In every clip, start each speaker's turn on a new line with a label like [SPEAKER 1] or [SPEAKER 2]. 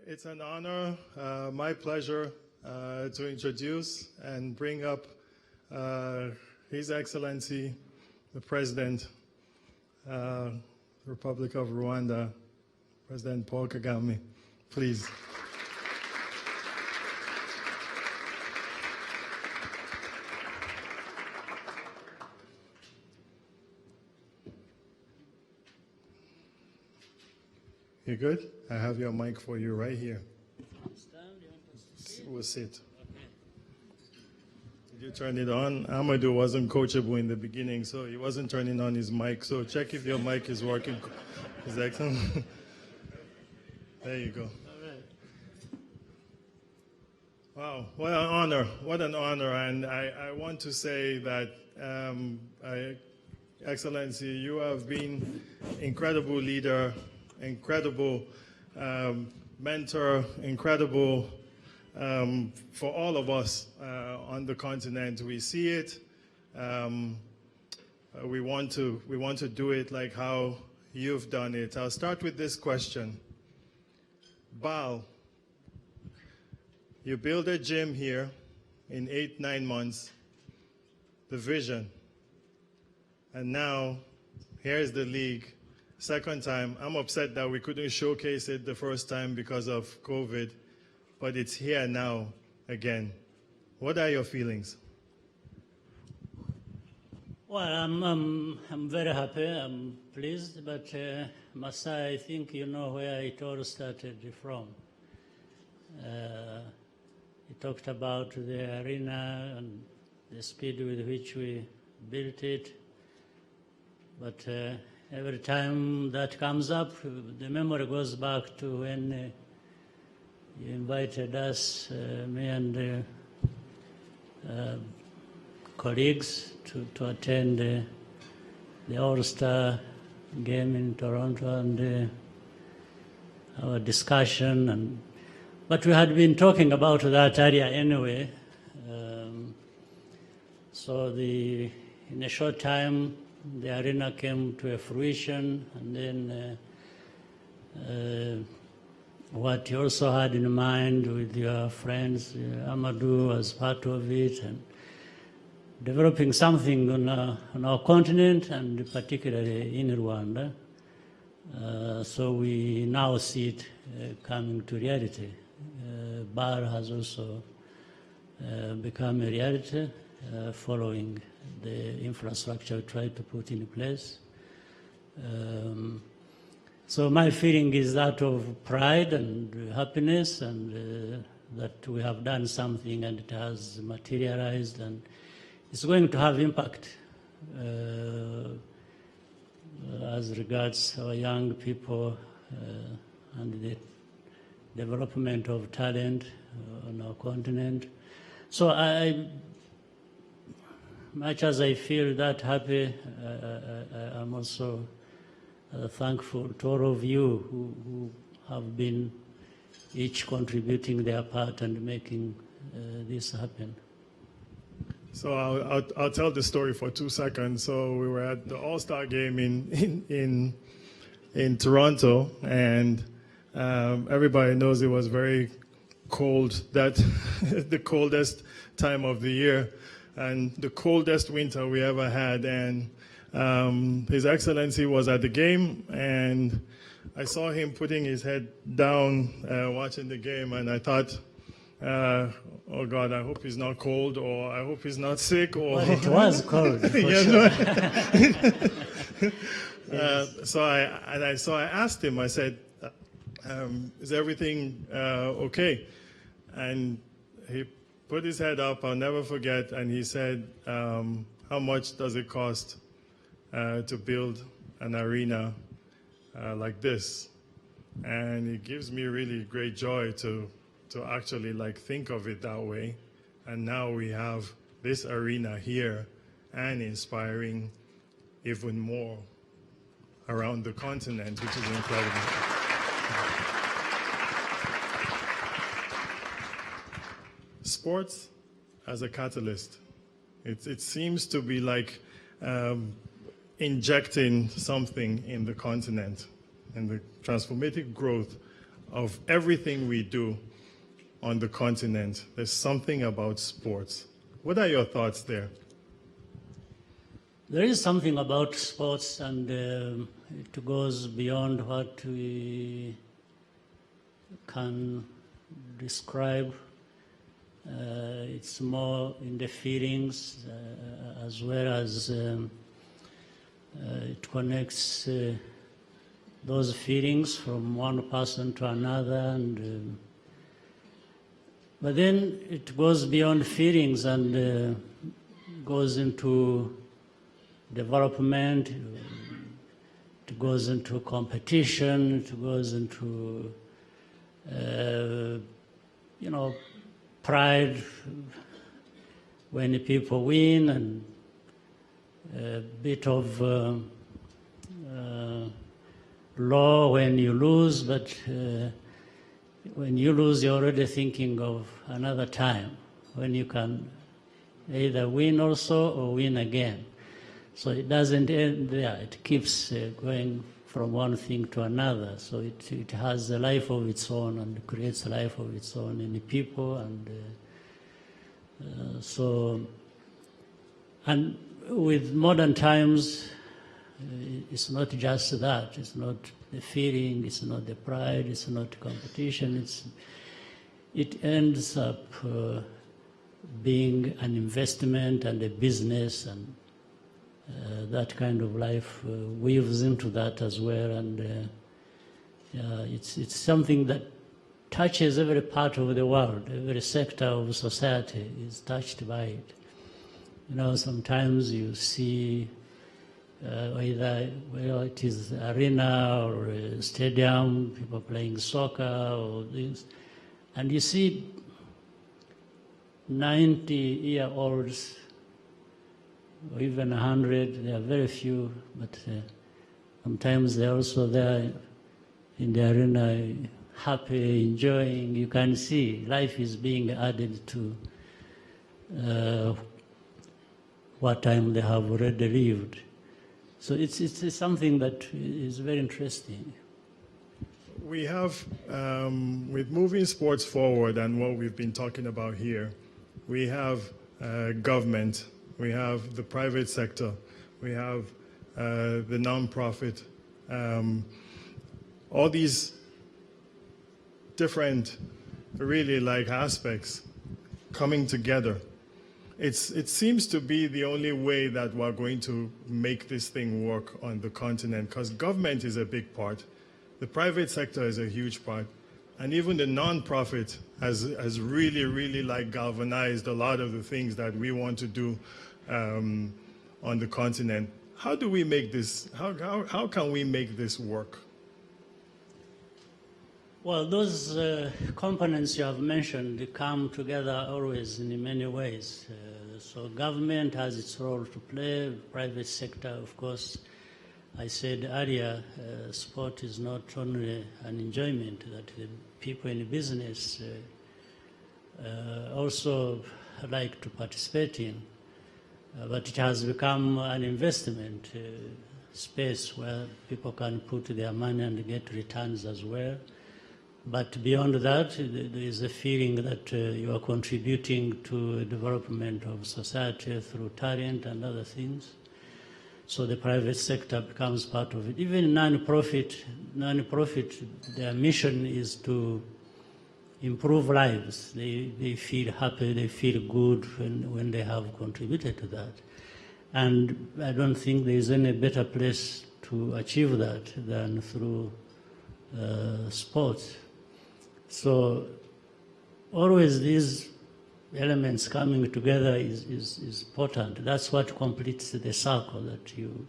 [SPEAKER 1] It's an honor, my pleasure, to introduce and bring up His Excellency, the President, Republic of Rwanda, President Paul KAGAME. Please. You good? I have your mic for you right here. We'll sit. Did you turn it on? Amadou wasn't coachable in the beginning, so he wasn't turning on his mic. So check if your mic is working. Is that excellent? There you go. Wow, what an honor. What an honor. And I want to say that, Excellency, you have been incredible leader, incredible mentor, incredible for all of us on the continent. We see it. We want to do it like how you've done it. I'll start with this question. BAL, you build a gym here in 8-9 months, the vision, and now here's the league. Second time. I'm upset that we couldn't showcase it the first time because of COVID, but it's here now again. What are your feelings?
[SPEAKER 2] Well, I'm very happy. I'm pleased, but Masai, I think you know where it all started from. He talked about the arena and the speed with which we built it, but every time that comes up, the memory goes back to when you invited us, me and colleagues, to attend the All-Star game in Toronto, and our discussion. But we had been talking about that area anyway. So in a short time, the arena came to a fruition, and then what you also had in mind with your friends, Amadou was part of it, and developing something on our continent, and particularly in Rwanda. So we now see it coming to reality. BAL has also become a reality following the infrastructure we tried to put in place. So my feeling is that of pride and happiness, and that we have done something and it has materialized, and it's going to have impact as regards our young people and the development of talent on our continent. So much as I feel that happy, I'm also thankful to all of you who have been each contributing their part and making this happen.
[SPEAKER 1] So I'll tell the story for 2 seconds. So we were at the All-Star game in Toronto, and everybody knows it was very cold, the coldest time of the year, and the coldest winter we ever had. And His Excellency was at the game, and I saw him putting his head down watching the game, and I thought, oh God, I hope he's not cold, or I hope he's not sick, or...
[SPEAKER 2] Well, it was cold, for sure.
[SPEAKER 1] So I asked him, I said, is everything okay? And he put his head up, I'll never forget, and he said, how much does it cost to build an arena like this? And it gives me really great joy to actually think of it that way. And now we have this arena here and inspiring even more around the continent, which is incredible. Sports as a catalyst. It seems to be like injecting something in the continent and the transformative growth of everything we do on the continent, there's something about sports. What are your thoughts there?
[SPEAKER 2] There is something about sports, and it goes beyond what we can describe. It's more in the feelings, as well as it connects those feelings from one person to another, and but then it goes beyond feelings and goes into development, it goes into competition, it goes into, you know, pride when people win, and a bit of law when you lose, but when you lose, you're already thinking of another time when you can either win also or win again. So it doesn't end there. It keeps going from one thing to another. So it has a life of its own and creates a life of its own in the people. And with modern times, it's not just that. It's not the feeling, it's not the pride, it's not competition. It ends up being an investment and a business, and that kind of life weaves into that as well. And it's something that touches every part of the world. Every sector of society is touched by it. You know, sometimes you see either, well, it is arena or a stadium, people playing soccer or this, and you see 90-year-olds or even 100. There are very few, but sometimes they're also there in the arena, happy, enjoying. You can see life is being added to what time they have already lived. So it's something that is very interesting.
[SPEAKER 1] We have, with moving sports forward and what we've been talking about here, we have government, we have the private sector, we have the non-profit, all these different, really like aspects coming together. It seems to be the only way that we're going to make this thing work on the continent, because government is a big part, the private sector is a huge part, and even the non-profit has really like galvanized a lot of the things that we want to do on the continent. How do we make this, how can we make this work?
[SPEAKER 2] Well, those components you have mentioned, they come together always in many ways. So government has its role to play, private sector, of course. I said earlier, sport is not only an enjoyment that the people in business also like to participate in, but it has become an investment space where people can put their money and get returns as well. But beyond that, there is a feeling that you are contributing to the development of society through talent and other things. So the private sector becomes part of it. Even non-profit, their mission is to improve lives. They feel happy, they feel good when they have contributed to that. And I don't think there is any better place to achieve that than through sports. So always these elements coming together is important. That's what completes the circle that you,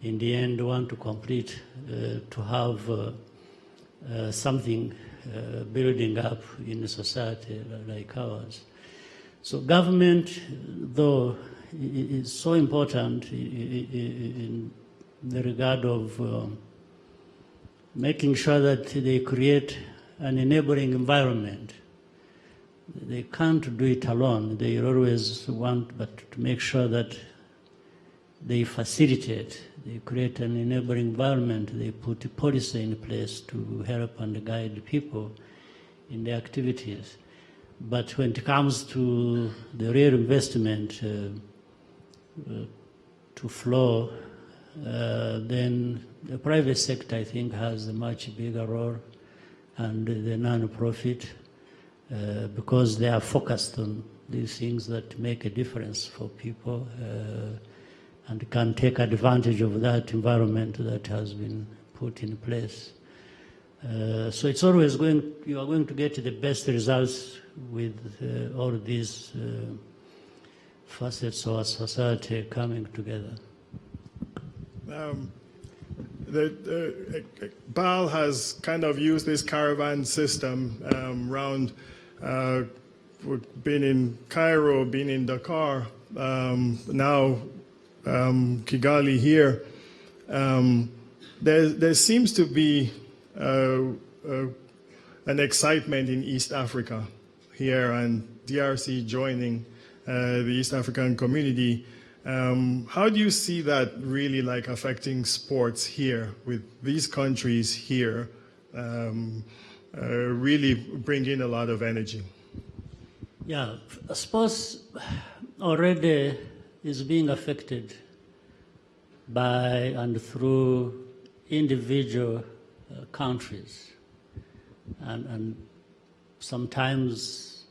[SPEAKER 2] in the end, want to complete, to have something building up in a society like ours. So government, though, is so important in the regard of making sure that they create an enabling environment. They can't do it alone. They always want but to make sure that they facilitate, they create an enabling environment, they put a policy in place to help and guide people in their activities. But when it comes to the real investment to flow, then the private sector, I think, has a much bigger role, and the non-profit, because they are focused on these things that make a difference for people and can take advantage of that environment that has been put in place. So it's always you are going to get the best results with all these facets of our society coming together.
[SPEAKER 1] BAL has kind of used this caravan system around. We've been in Cairo, been in Dakar, now Kigali here. There seems to be an excitement in East Africa here, and DRC joining the East African community. How do you see that really like affecting sports here with these countries here really bringing a lot of energy?
[SPEAKER 2] Yeah, sports already is being affected by and through individual countries, and sometimes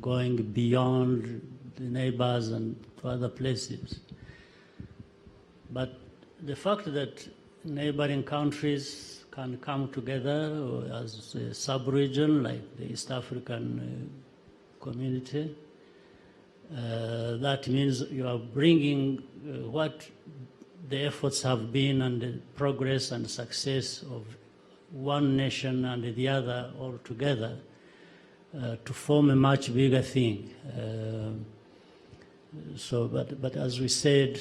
[SPEAKER 2] going beyond the neighbors and to other places. But the fact that neighboring countries can come together as a sub-region like the East African community, that means you are bringing what the efforts have been and the progress and success of one nation and the other all together to form a much bigger thing. But as we said,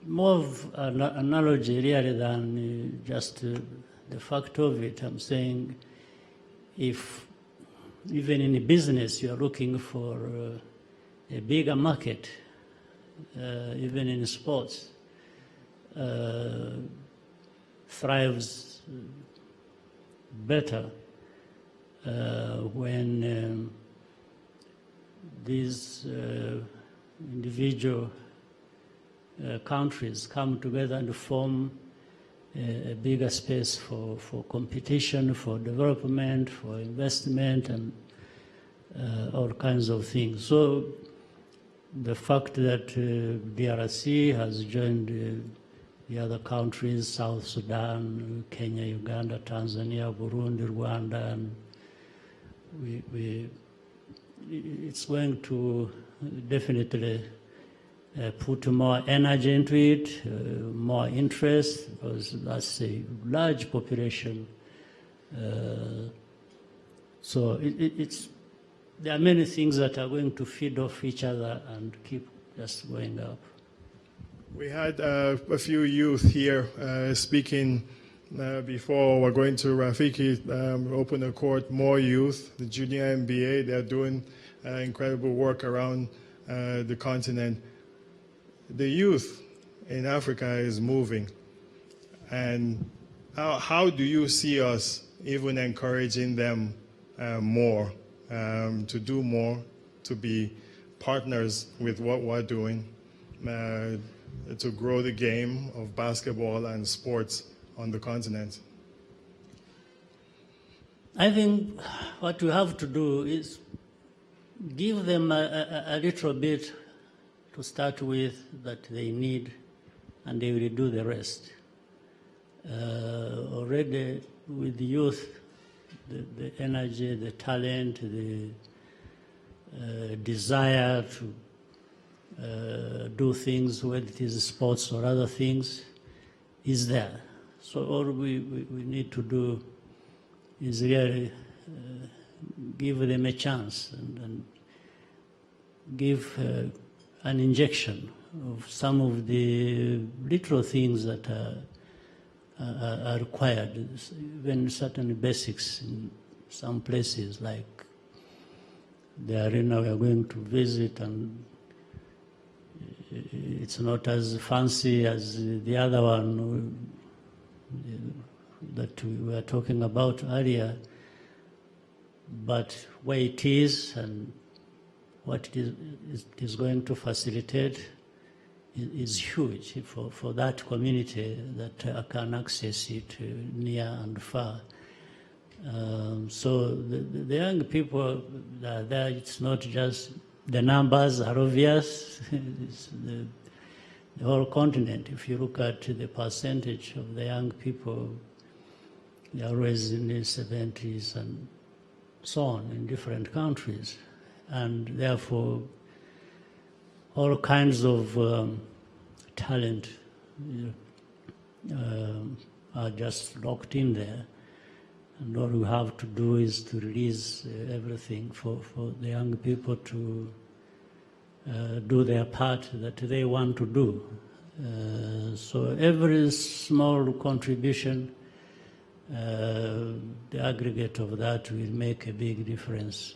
[SPEAKER 2] more of an analogy really than just the fact of it. I'm saying if even in business you are looking for a bigger market, even in sports, thrives better when these individual countries come together and form a bigger space for competition, for development, for investment, and all kinds of things. So the fact that DRC has joined the other countries, South Sudan, Kenya, Uganda, Tanzania, Burundi, Rwanda, and it's going to definitely put more energy into it, more interest, because that's a large population. So there are many things that are going to feed off each other and keep just going up.
[SPEAKER 1] We had a few youth here speaking before. We're going to Rafiki open a court, more youth, the junior MBA. They're doing incredible work around the continent. The youth in Africa is moving. And how do you see us even encouraging them more, to do more, to be partners with what we're doing, to grow the game of basketball and sports on the continent?
[SPEAKER 2] I think what we have to do is give them a little bit to start with that they need, and they will do the rest. Already with the youth, the energy, the talent, the desire to do things, whether it is sports or other things, is there. So all we need to do is really give them a chance and give an injection of some of the little things that are required, even certain basics in some places, like the arena we are going to visit, and it's not as fancy as the other one that we were talking about earlier, but where it is and what it is going to facilitate is huge for that community that can access it near and far. So the young people that are there, it's not just the numbers are obvious. It's the whole continent. If you look at the percentage of the young people, they are always in the 70s and so on in different countries. And therefore, all kinds of talent are just locked in there. And all we have to do is to release everything for the young people to do their part that they want to do. So every small contribution, the aggregate of that will make a big difference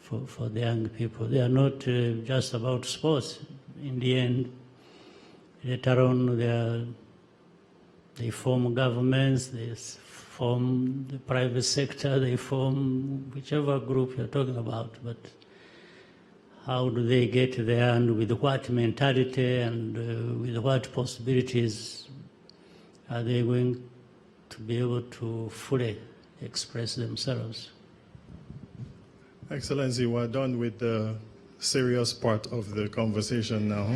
[SPEAKER 2] for the young people. They are not just about sports. In the end, later on, they form governments, they form the private sector, they form whichever group you're talking about. But how do they get there, and with what mentality and with what possibilities are they going to be able to fully express themselves?
[SPEAKER 1] Excellency, we're done with the serious part of the conversation now.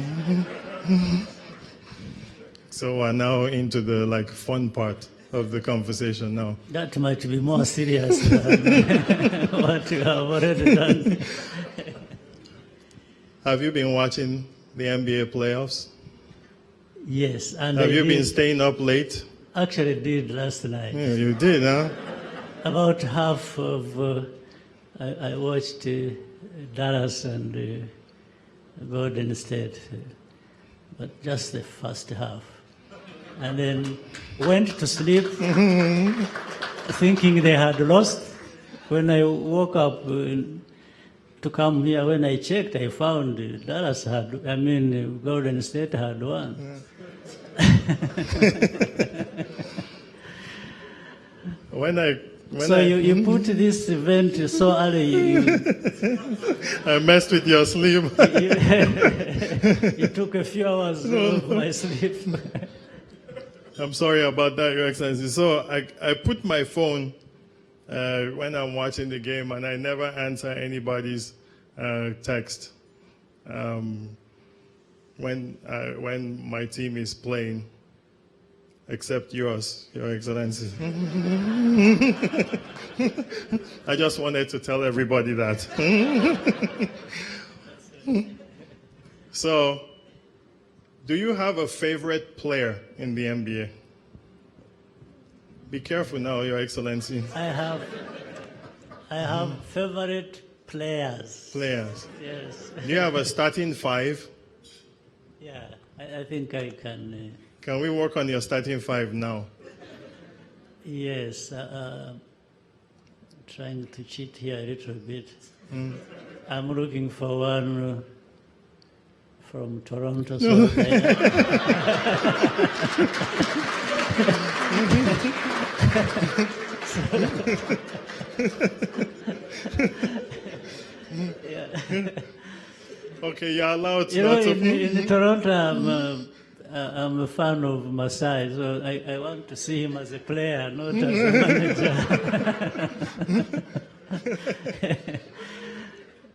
[SPEAKER 1] So we're now into the fun part of the conversation now.
[SPEAKER 2] That might be more serious than what you have already done.
[SPEAKER 1] Have you been watching the NBA playoffs?
[SPEAKER 2] Yes. And
[SPEAKER 1] have you been staying up late?
[SPEAKER 2] Actually did last night.
[SPEAKER 1] Yeah, you did, huh?
[SPEAKER 2] About half of, I watched Dallas and Golden State, but just the first half. And then went to sleep thinking they had lost. When I woke up to come here, when I checked, I found Golden State had won.
[SPEAKER 1] Yeah.
[SPEAKER 2] You put this event so early.
[SPEAKER 1] I messed with your sleep.
[SPEAKER 2] You took a few hours of my sleep.
[SPEAKER 1] I'm sorry about that, Your Excellency. So I put my phone when I'm watching the game, and I never answer anybody's text when my team is playing, except yours, Your Excellency. I just wanted to tell everybody that. So, do you have a favorite player in the NBA? Be careful now, Your Excellency.
[SPEAKER 2] I have favorite players.
[SPEAKER 1] Players.
[SPEAKER 2] Yes.
[SPEAKER 1] Do you have a starting five?
[SPEAKER 2] Yeah, I think I can.
[SPEAKER 1] Can we work on your starting five now?
[SPEAKER 2] Yes. Trying to cheat here a little bit. I'm looking for one from Toronto. So
[SPEAKER 1] Okay, you're allowed to.
[SPEAKER 2] In Toronto, I'm a fan of Masai, so I want to see him as a player, not as a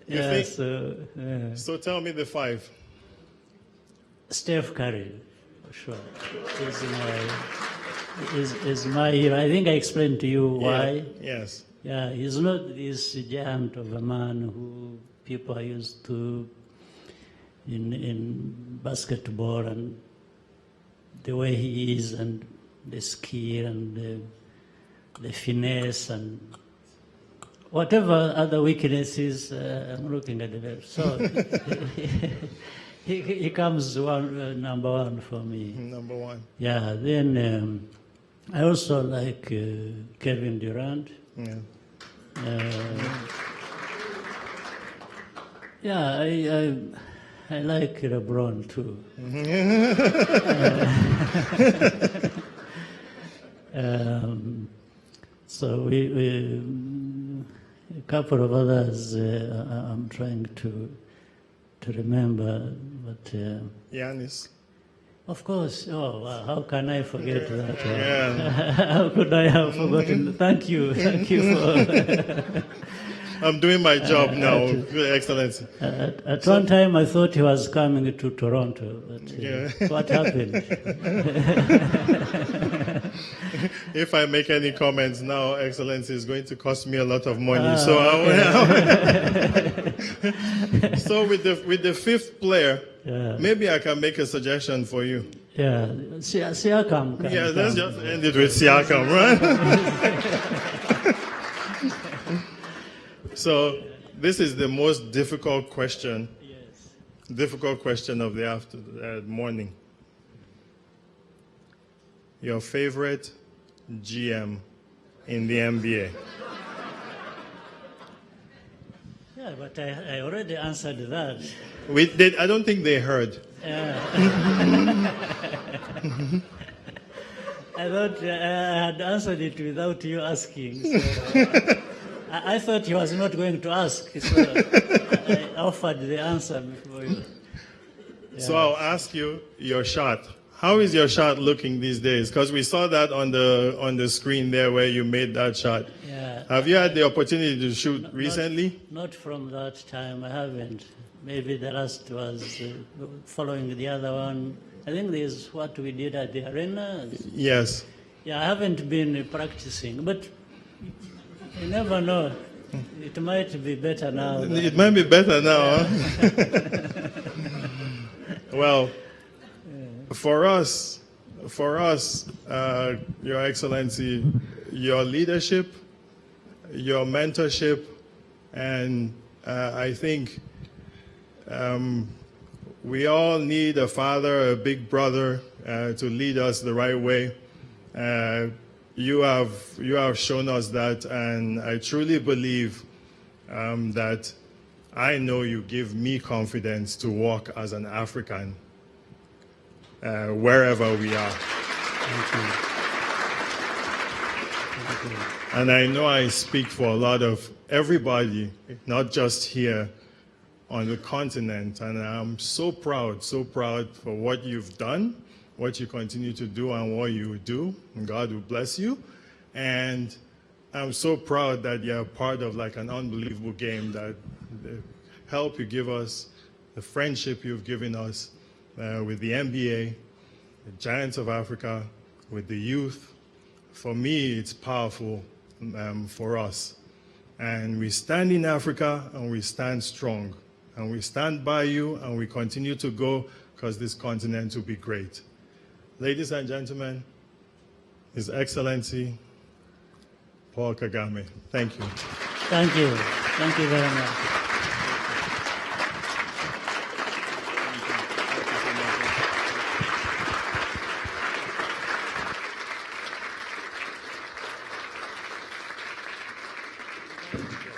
[SPEAKER 2] manager.
[SPEAKER 1] So tell me the five.
[SPEAKER 2] Steph Curry, for sure, is my hero. I think I explained to you why.
[SPEAKER 1] Yeah, yes.
[SPEAKER 2] Yeah, he's not this giant of a man who people are used to in basketball, and the way he is, and the skill, and the finesse, and whatever other weaknesses, I'm looking at the so he comes number one for me.
[SPEAKER 1] Number one.
[SPEAKER 2] Yeah. Then I also like Kevin Durant.
[SPEAKER 1] Yeah.
[SPEAKER 2] Yeah. I like LeBron too. So we a couple of others I'm trying to remember, but
[SPEAKER 1] Giannis.
[SPEAKER 2] of course. Oh, wow, how can I forget that?
[SPEAKER 1] Yeah.
[SPEAKER 2] How could I have forgotten? Thank you for.
[SPEAKER 1] I'm doing my job now, Your Excellency.
[SPEAKER 2] At one time, I thought he was coming to Toronto, but
[SPEAKER 1] Yeah.
[SPEAKER 2] what happened?
[SPEAKER 1] If I make any comments now, Excellency, it's going to cost me a lot of money. So with the fifth player, maybe I can make a suggestion for you.
[SPEAKER 2] Yeah, Siakam.
[SPEAKER 1] Yeah, let's just end it with Siakam, right? So this is the most difficult question.
[SPEAKER 2] Yes.
[SPEAKER 1] Difficult question of the morning. Your favorite GM in the NBA?
[SPEAKER 2] Yeah, but I already answered that.
[SPEAKER 1] I don't think they heard.
[SPEAKER 2] I thought I had answered it without you asking. So I thought he was not going to ask, so I offered the answer before you. Yeah.
[SPEAKER 1] So I'll ask you your shot. How is your shot looking these days? Because we saw that on the screen there where you made that shot.
[SPEAKER 2] Yeah.
[SPEAKER 1] Have you had the opportunity to shoot recently?
[SPEAKER 2] Not from that time, I haven't. Maybe the last was following the other one. I think this is what we did at the arena.
[SPEAKER 1] Yes.
[SPEAKER 2] Yeah, I haven't been practicing, but you never know. It might be better now.
[SPEAKER 1] It might be better now. Huh? Well, for us, Your Excellency, your leadership, your mentorship, and I think we all need a father, a big brother to lead us the right way. You have shown us that, and I truly believe that I know you give me confidence to walk as an African wherever we are.
[SPEAKER 2] Thank you. Thank you.
[SPEAKER 1] And I know I speak for a lot of everybody, not just here on the continent. And I'm so proud for what you've done, what you continue to do, and what you will do. And God will bless you. And I'm so proud that you're part of like an unbelievable game, that the help you give us, the friendship you've given us with the NBA, the Giants of Africa, with the youth. For me, it's powerful for us. And we stand in Africa, and we stand strong. And we stand by you, and we continue to go, because this continent will be great. Ladies and gentlemen, His Excellency, Paul Kagame. Thank you.
[SPEAKER 2] Thank you. Thank you very much.
[SPEAKER 1] Thank you.